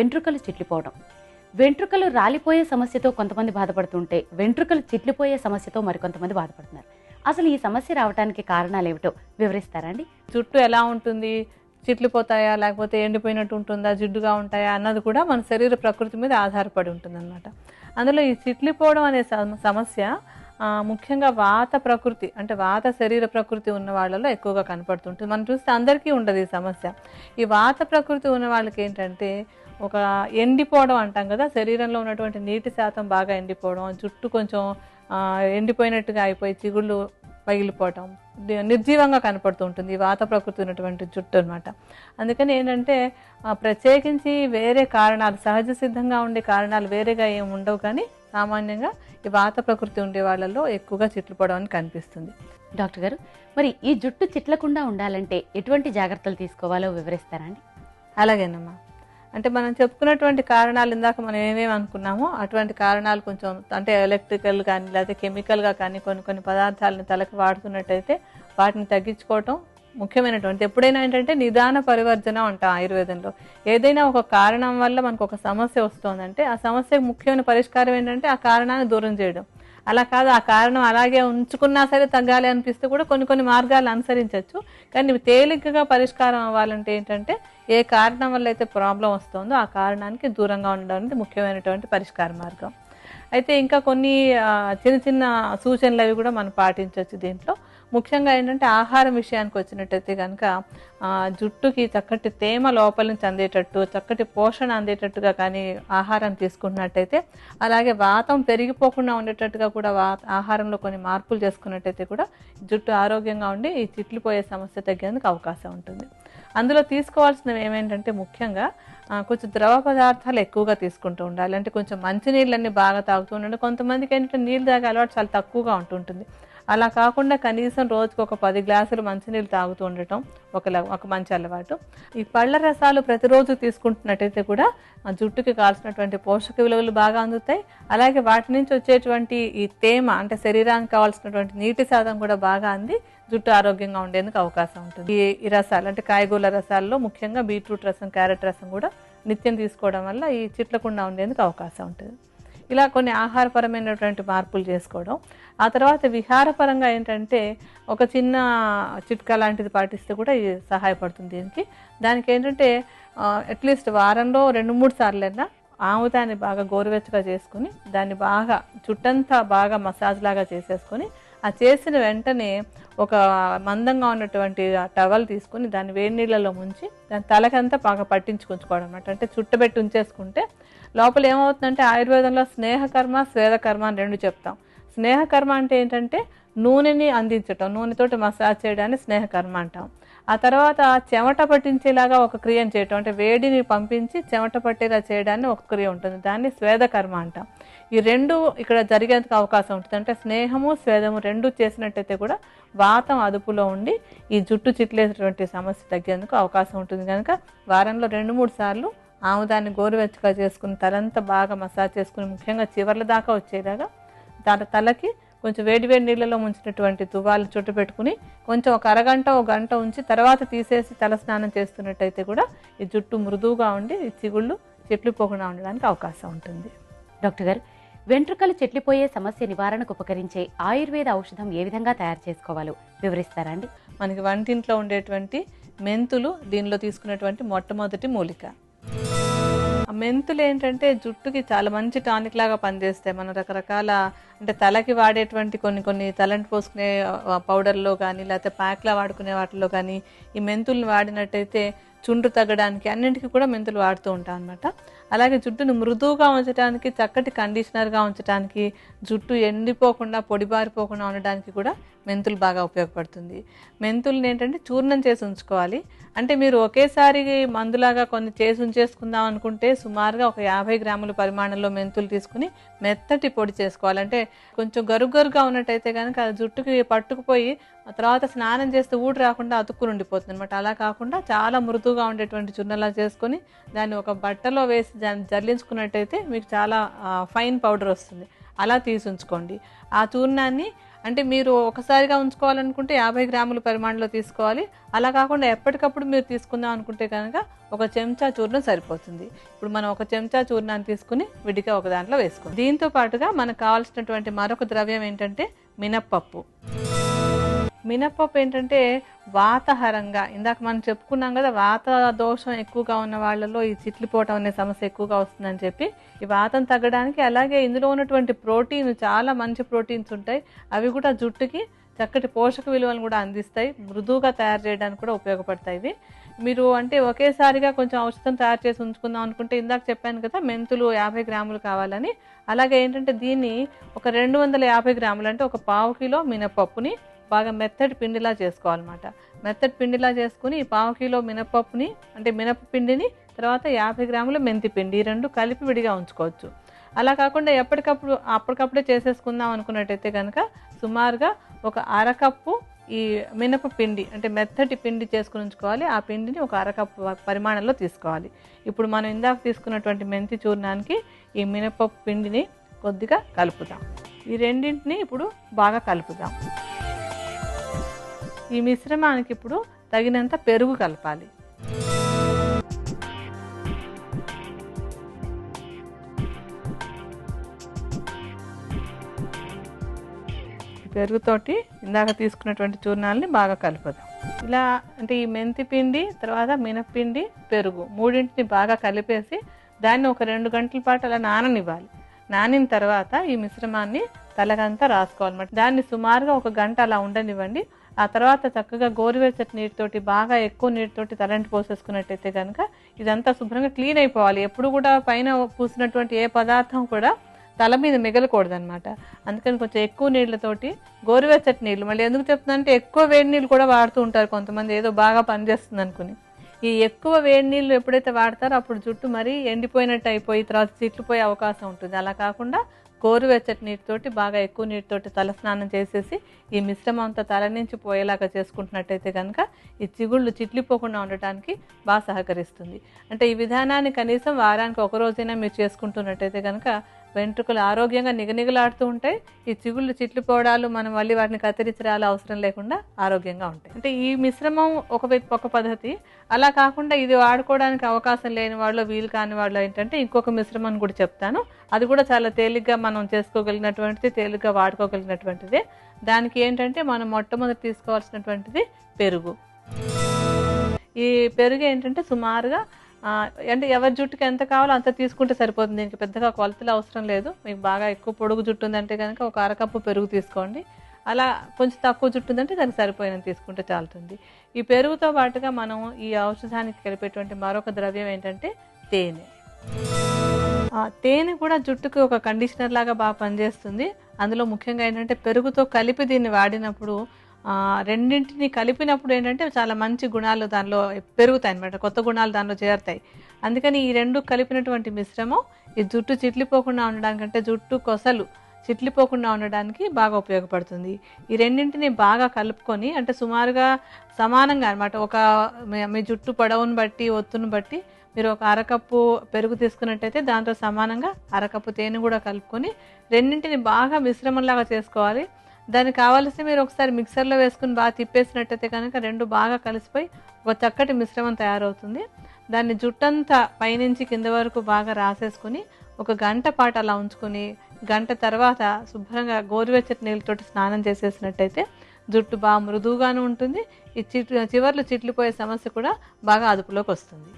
వెంట్రుకలు చిట్లిపోవడం. వెంట్రుకలు రాలిపోయే సమస్యతో కొంతమంది బాధపడుతుంటే, వెంట్రుకలు చిట్లిపోయే సమస్యతో మరికొంతమంది బాధపడుతున్నారు. అసలు ఈ సమస్య రావడానికి కారణాలేమిటో వివరిస్తారా అండి? జుట్టు ఎలా ఉంటుంది, చిట్లిపోతాయా లేకపోతే ఎండిపోయినట్టు ఉంటుందా, జిడ్డుగా ఉంటాయా అన్నది కూడా మన శరీర ప్రకృతి మీద ఆధారపడి ఉంటుందన్నమాట. అందులో ఈ చిట్లిపోవడం అనే సమస్య ముఖ్యంగా వాత ప్రకృతి అంటే వాత శరీర ప్రకృతి ఉన్న వాళ్ళలో ఎక్కువగా కనపడుతుంటుంది. మనం చూస్తే అందరికీ ఉండదు ఈ సమస్య. ఈ వాత ప్రకృతి ఉన్న వాళ్ళకి ఏంటంటే ఒక ఎండిపోవడం అంటాం కదా, శరీరంలో ఉన్నటువంటి నీటి శాతం బాగా ఎండిపోవడం, జుట్టు కొంచెం ఎండిపోయినట్టుగా అయిపోయి చిగుళ్ళు పగిలిపోవటం, నిర్జీవంగా కనపడుతూ ఉంటుంది ఈ వాత ప్రకృతి ఉన్నటువంటి జుట్టు అనమాట. అందుకని ఏంటంటే ప్రత్యేకించి వేరే కారణాలు, సహజ సిద్ధంగా ఉండే కారణాలు వేరేగా ఏమి ఉండవు, కానీ సామాన్యంగా ఈ వాత ప్రకృతి ఉండే వాళ్ళలో ఎక్కువగా చిట్లిపోవడం అని కనిపిస్తుంది. డాక్టర్ గారు, మరి ఈ జుట్టు చిట్లకుండా ఉండాలంటే ఎటువంటి జాగ్రత్తలు తీసుకోవాలో వివరిస్తారా అండి? అలాగేనమ్మా. అంటే మనం చెప్పుకున్నటువంటి కారణాలు ఇందాక మనం ఏమేమి అనుకున్నామో అటువంటి కారణాలు కొంచెం అంటే ఎలక్ట్రికల్ కానీ లేకపోతే కెమికల్గా కానీ కొన్ని పదార్థాలను తలకి వాడుతున్నట్టయితే వాటిని తగ్గించుకోవటం ముఖ్యమైనటువంటి. ఎప్పుడైనా ఏంటంటే నిదాన పరివర్జన అంటాం ఆయుర్వేదంలో. ఏదైనా ఒక కారణం వల్ల మనకు ఒక సమస్య వస్తుందంటే ఆ సమస్యకు ముఖ్యమైన పరిష్కారం ఏంటంటే ఆ కారణాన్ని దూరం చేయడం. అలా కాదు, ఆ కారణం అలాగే ఉంచుకున్నా సరే తగ్గాలి అనిపిస్తే కూడా కొన్ని మార్గాలు అనుసరించవచ్చు. కానీ తేలికగా పరిష్కారం అవ్వాలంటే ఏంటంటే ఏ కారణం వల్ల అయితే ప్రాబ్లం వస్తుందో ఆ కారణానికి దూరంగా ఉండడానికి ముఖ్యమైనటువంటి పరిష్కార మార్గం. అయితే ఇంకా కొన్ని చిన్న సూచనలు అవి కూడా మనం పాటించవచ్చు దీంట్లో. ముఖ్యంగా ఏంటంటే ఆహారం విషయానికి వచ్చినట్టయితే కనుక జుట్టుకి చక్కటి తేమ లోపల నుంచి అందేటట్టు, చక్కటి పోషణ అందేటట్టుగా కానీ ఆహారం తీసుకున్నట్టయితే, అలాగే వాతం పెరిగిపోకుండా ఉండేటట్టుగా కూడా ఆహారంలో కొన్ని మార్పులు చేసుకున్నట్టయితే కూడా జుట్టు ఆరోగ్యంగా ఉండి ఈ చిట్లిపోయే సమస్య తగ్గేందుకు అవకాశం ఉంటుంది. అందులో తీసుకోవాల్సినవి ఏమేంటంటే ముఖ్యంగా కొంచెం ద్రవ పదార్థాలు ఎక్కువగా తీసుకుంటూ ఉండాలి. అంటే కొంచెం మంచినీళ్ళన్నీ బాగా తాగుతూ ఉండండి. కొంతమందికి ఏంటంటే నీళ్ళు తాగే అలవాటు చాలా తక్కువగా ఉంటుంటుంది. అలా కాకుండా కనీసం రోజుకు ఒక 10 గ్లాసులు మంచినీళ్ళు తాగుతూ ఉండటం ఒక మంచి అలవాటు. ఈ పళ్ళ రసాలు ప్రతిరోజు తీసుకుంటున్నట్టయితే కూడా జుట్టుకి కావాల్సినటువంటి పోషక విలువలు బాగా అందుతాయి. అలాగే వాటి నుంచి వచ్చేటువంటి ఈ తేమ అంటే శరీరానికి కావాల్సినటువంటి నీటి శాతం కూడా బాగా అంది జుట్టు ఆరోగ్యంగా ఉండేందుకు అవకాశం ఉంటుంది. ఈ రసాలు అంటే కాయగూరల రసాల్లో ముఖ్యంగా బీట్రూట్ రసం, క్యారెట్ రసం కూడా నిత్యం తీసుకోవడం వల్ల ఈ చిట్లకుండా ఉండేందుకు అవకాశం ఉంటుంది. ఇలా కొన్ని ఆహారపరమైనటువంటి మార్పులు చేసుకోవడం. ఆ తర్వాత విహారపరంగా ఏంటంటే ఒక చిన్న చిట్కా లాంటిది పాటిస్తే కూడా ఇది సహాయపడుతుంది దీనికి. దానికి ఏంటంటే అట్లీస్ట్ వారంలో 2-3 సార్లైనా ఆముదాన్ని బాగా గోరువెచ్చగా చేసుకుని దాన్ని బాగా చుట్టంతా బాగా మసాజ్ లాగా చేసేసుకొని ఆ చేసిన వెంటనే ఒక మందంగా ఉన్నటువంటి టవల్ తీసుకుని దాన్ని వేడి నీళ్ళలో ముంచి దాని తలకంతా బాగా పట్టించుకుంచుకోవడం అన్నమాట. అంటే చుట్టబెట్టి ఉంచేసుకుంటే లోపల ఏమవుతుందంటే ఆయుర్వేదంలో స్నేహకర్మ, స్వేదకర్మ అని 2 చెప్తాం. స్నేహకర్మ అంటే ఏంటంటే నూనెని అందించటం, నూనెతోటి మసాజ్ చేయడాన్ని స్నేహకర్మ అంటాం. ఆ తర్వాత చెమట పట్టించేలాగా ఒక క్రియను చేయటం, అంటే వేడిని పంపించి చెమట పట్టేలా చేయడాన్ని ఒక క్రియ ఉంటుంది, దాన్ని స్వేదకర్మ అంటాం. ఈ 2 ఇక్కడ జరిగేందుకు అవకాశం ఉంటుంది. అంటే స్నేహము, స్వేదము 2 చేసినట్టయితే కూడా వాతం అదుపులో ఉండి ఈ జుట్టు చిట్లేటువంటి సమస్య తగ్గేందుకు అవకాశం ఉంటుంది. కనుక వారంలో 2-3 సార్లు ఆముదాన్ని గోరువెచ్చగా చేసుకుని తలంతా బాగా మసాజ్ చేసుకుని ముఖ్యంగా చివర్ల దాకా వచ్చేలాగా దాని తలకి కొంచెం వేడి నీళ్ళలో ముంచినటువంటి తువ్వాలు చుట్టు పెట్టుకుని కొంచెం ఒక అరగంట, 1 గంట ఉంచి తర్వాత తీసేసి తల స్నానం చేస్తున్నట్టయితే కూడా ఈ జుట్టు మృదువుగా ఉండి ఈ చిగుళ్ళు చెట్లిపోకుండా ఉండడానికి అవకాశం ఉంటుంది. డాక్టర్ గారు, వెంట్రుకలు చెట్లిపోయే సమస్య నివారణకు ఉపకరించే ఆయుర్వేద ఔషధం ఏ విధంగా తయారు చేసుకోవాలో వివరిస్తారా అండి? మనకి వంటింట్లో ఉండేటువంటి మెంతులు దీనిలో తీసుకున్నటువంటి మొట్టమొదటి మూలిక. మెంతులు ఏంటంటే జుట్టుకి చాలా మంచి టానిక్ లాగా పనిచేస్తాయి. మనం రకరకాల అంటే తలకి వాడేటువంటి కొన్ని తలంటి పోసుకునే పౌడర్లో కానీ లేకపోతే ప్యాక్లా వాడుకునే వాటిలో కానీ ఈ మెంతుల్ని వాడినట్టయితే చుండ్రు తగ్గడానికి అన్నింటికి కూడా మెంతులు వాడుతూ ఉంటాం అనమాట. అలాగే జుట్టును మృదువుగా ఉంచడానికి, చక్కటి కండిషనర్గా ఉంచడానికి, జుట్టు ఎండిపోకుండా పొడిబారిపోకుండా ఉండడానికి కూడా మెంతులు బాగా ఉపయోగపడుతుంది. మెంతుల్ని ఏంటంటే చూర్ణం చేసి ఉంచుకోవాలి. అంటే మీరు ఒకేసారి మందులాగా కొన్ని చేసి ఉంచేసుకుందాం అనుకుంటే సుమారుగా ఒక 50 గ్రాముల పరిమాణంలో మెంతులు తీసుకుని మెత్తటి పొడి చేసుకోవాలి. అంటే కొంచెం గరుగరుగా ఉన్నట్టయితే కనుక జుట్టుకి పట్టుకుపోయి తర్వాత స్నానం చేస్తే ఊడి రాకుండా అతుక్కుని ఉండిపోతుంది అనమాట. అలా కాకుండా చాలా మృదువుగా ఉండేటువంటి చున్నలా చేసుకొని దాన్ని ఒక బట్టలో వేసి దాన్ని జల్లించుకున్నట్టయితే మీకు చాలా ఫైన్ పౌడర్ వస్తుంది. అలా తీసి ఉంచుకోండి. ఆ చూర్ణాన్ని అంటే మీరు ఒకసారిగా ఉంచుకోవాలనుకుంటే 50 గ్రాముల పరిమాణంలో తీసుకోవాలి. అలా కాకుండా ఎప్పటికప్పుడు మీరు తీసుకుందాం అనుకుంటే కనుక 1 చెంచా చూర్ణం సరిపోతుంది. ఇప్పుడు మనం 1 చెంచా చూర్ణాన్ని తీసుకుని విడిగా ఒక దాంట్లో వేసుకోవాలి. దీంతో పాటుగా మనకు కావాల్సినటువంటి మరొక ద్రవ్యం ఏంటంటే మినప్పప్పు. మినప్పప్పు ఏంటంటే వాతహరంగా, ఇందాక మనం చెప్పుకున్నాం కదా, వాత దోషం ఎక్కువగా ఉన్న వాళ్ళలో ఈ చిట్లిపోవటం అనే సమస్య ఎక్కువగా వస్తుందని చెప్పి, ఈ వాతం తగ్గడానికి, అలాగే ఇందులో ఉన్నటువంటి ప్రోటీన్ చాలా మంచి ప్రోటీన్స్ ఉంటాయి, అవి కూడా జుట్టుకి చక్కటి పోషక విలువలను కూడా అందిస్తాయి, మృదువుగా తయారు చేయడానికి కూడా ఉపయోగపడతాయి ఇవి. మీరు అంటే ఒకేసారిగా కొంచెం ఔషధం తయారు చేసి ఉంచుకుందాం అనుకుంటే, ఇందాక చెప్పాను కదా మెంతులు 50 గ్రాములు కావాలని, అలాగే ఏంటంటే దీన్ని ఒక 250 గ్రాములు అంటే ఒక పావు కిలో మినపప్పుని బాగా మెత్తటి పిండిలా చేసుకోవాలన్నమాట. మెత్తటి పిండిలా చేసుకుని ఈ పావు కిలో మినపప్పుని అంటే మినపపిండిని తర్వాత 50 గ్రాముల మెంతి పిండి ఈ రెండు కలిపి విడిగా ఉంచుకోవచ్చు. అలా కాకుండా అప్పటికప్పుడే చేసేసుకుందాం అనుకున్నట్టయితే కనుక సుమారుగా ఒక అరకప్పు ఈ మినపపిండి అంటే మెత్తటి పిండి చేసుకుని ఉంచుకోవాలి. ఆ పిండిని ఒక అరకప్పు పరిమాణంలో తీసుకోవాలి. ఇప్పుడు మనం ఇందాక తీసుకున్నటువంటి మెంతి చూర్ణానికి ఈ మినపప్పు పిండిని కొద్దిగా కలుపుదాం. ఈ రెండింటిని ఇప్పుడు బాగా కలుపుదాం. ఈ మిశ్రమానికి ఇప్పుడు తగినంత పెరుగు కలపాలి. పెరుగుతోటి ఇందాక తీసుకున్నటువంటి చూర్ణాలని బాగా కలుపుదాం. ఇలా అంటే ఈ మెంతి పిండి తర్వాత మినప్పిండి పెరుగు మూడింటిని బాగా కలిపేసి దాన్ని ఒక 2 గంటల పాటు అలా నాననివ్వాలి. నానిన తర్వాత ఈ మిశ్రమాన్ని తలకంతా రాసుకోవాలన్నమాట. దాన్ని సుమారుగా 1 గంట అలా ఉండనివ్వండి. ఆ తర్వాత చక్కగా గోరువెచ్చటి నీటితోటి బాగా ఎక్కువ నీటితోటి తలంటి పోసేసుకున్నట్టయితే కనుక ఇదంతా శుభ్రంగా క్లీన్ అయిపోవాలి. ఎప్పుడు కూడా పైన పూసినటువంటి ఏ పదార్థం కూడా తల మీద మిగలకూడదు అనమాట. అందుకని కొంచెం ఎక్కువ నీళ్ళతోటి గోరువెచ్చటి నీళ్ళు, మళ్ళీ ఎందుకు చెప్తుందంటే ఎక్కువ వేడి నీళ్ళు కూడా వాడుతూ ఉంటారు కొంతమంది, ఏదో బాగా పనిచేస్తుంది అనుకుని. ఈ ఎక్కువ వేడి నీళ్ళు ఎప్పుడైతే వాడతారో అప్పుడు జుట్టు మరీ ఎండిపోయినట్టు అయిపోయి తర్వాత చిట్లిపోయే అవకాశం ఉంటుంది. అలా కాకుండా గోరువెచ్చటి నీటితోటి బాగా ఎక్కువ నీటితోటి తల స్నానం చేసేసి ఈ మిశ్రమం అంతా తల నుంచి పోయేలాగా చేసుకుంటున్నట్టయితే కనుక ఈ చిగుళ్ళు చిట్లిపోకుండా ఉండటానికి బాగా సహకరిస్తుంది. అంటే ఈ విధానాన్ని కనీసం వారానికి 1 రోజైనా మీరు చేసుకుంటున్నట్టయితే కనుక వెంట్రుకలు ఆరోగ్యంగా నిగనిగలాడుతూ ఉంటాయి. ఈ చిగుళ్ళు చిట్లిపోవడాలు మనం మళ్ళీ వాటిని కత్తిరించడాలు అవసరం లేకుండా ఆరోగ్యంగా ఉంటాయి. అంటే ఈ మిశ్రమం ఒక పద్ధతి. అలా కాకుండా ఇది వాడుకోవడానికి అవకాశం లేని వాళ్ళు, వీలు కాని వాళ్ళు ఏంటంటే ఇంకొక మిశ్రమం కూడా చెప్తాను. అది కూడా చాలా తేలిగ్గా మనం చేసుకోగలిగినటువంటిది, తేలిగ్గా వాడుకోగలిగినటువంటిది. దానికి ఏంటంటే మనం మొట్టమొదటి తీసుకోవాల్సినటువంటిది పెరుగు. ఈ పెరుగు ఏంటంటే సుమారుగా అంటే ఎవరి జుట్టుకి ఎంత కావాలో అంత తీసుకుంటే సరిపోతుంది. దీనికి పెద్దగా కొలతలు అవసరం లేదు. మీకు బాగా ఎక్కువ పొడుగు జుట్టు ఉందంటే కనుక ఒక అరకప్పు పెరుగు తీసుకోండి. అలా కొంచెం తక్కువ జుట్టు ఉందంటే దానికి సరిపోయినంత తీసుకుంటే చాలుతుంది. ఈ పెరుగుతో పాటుగా మనం ఈ ఔషధానికి కలిపేటువంటి మరొక ద్రవ్యం ఏంటంటే తేనె. తేనె కూడా జుట్టుకు ఒక కండిషనర్ లాగా బాగా పనిచేస్తుంది. అందులో ముఖ్యంగా ఏంటంటే పెరుగుతో కలిపి దీన్ని వాడినప్పుడు రెండింటిని కలిపినప్పుడు ఏంటంటే చాలా మంచి గుణాలు దానిలో పెరుగుతాయి అన్నమాట, కొత్త గుణాలు దానిలో చేరుతాయి. అందుకని ఈ రెండు కలిపినటువంటి మిశ్రమం ఈ జుట్టు చిట్లిపోకుండా ఉండడానికంటే జుట్టు కొసలు చిట్లిపోకుండా ఉండడానికి బాగా ఉపయోగపడుతుంది. ఈ రెండింటిని బాగా కలుపుకొని అంటే సుమారుగా సమానంగా అనమాట, ఒక మీ జుట్టు పొడవును బట్టి ఒత్తును బట్టి మీరు ఒక అరకప్పు పెరుగు తీసుకున్నట్టయితే దాంతో సమానంగా అరకప్పు తేనె కూడా కలుపుకొని రెండింటిని బాగా మిశ్రమంలాగా చేసుకోవాలి. దానికి కావాల్సి మీరు ఒకసారి మిక్సర్లో వేసుకుని బాగా తిప్పేసినట్టయితే కనుక రెండు బాగా కలిసిపోయి ఒక చక్కటి మిశ్రమం తయారవుతుంది. దాన్ని జుట్టంతా పైనుంచి కింద వరకు బాగా రాసేసుకుని 1 గంట పాటు అలా ఉంచుకొని గంట తర్వాత శుభ్రంగా గోరువెచ్చటి నీళ్ళతోటి స్నానం చేసేసినట్టయితే జుట్టు బాగా మృదువుగాను ఉంటుంది. ఈ చివర్లు చిట్లిపోయే సమస్య కూడా బాగా అదుపులోకి వస్తుంది.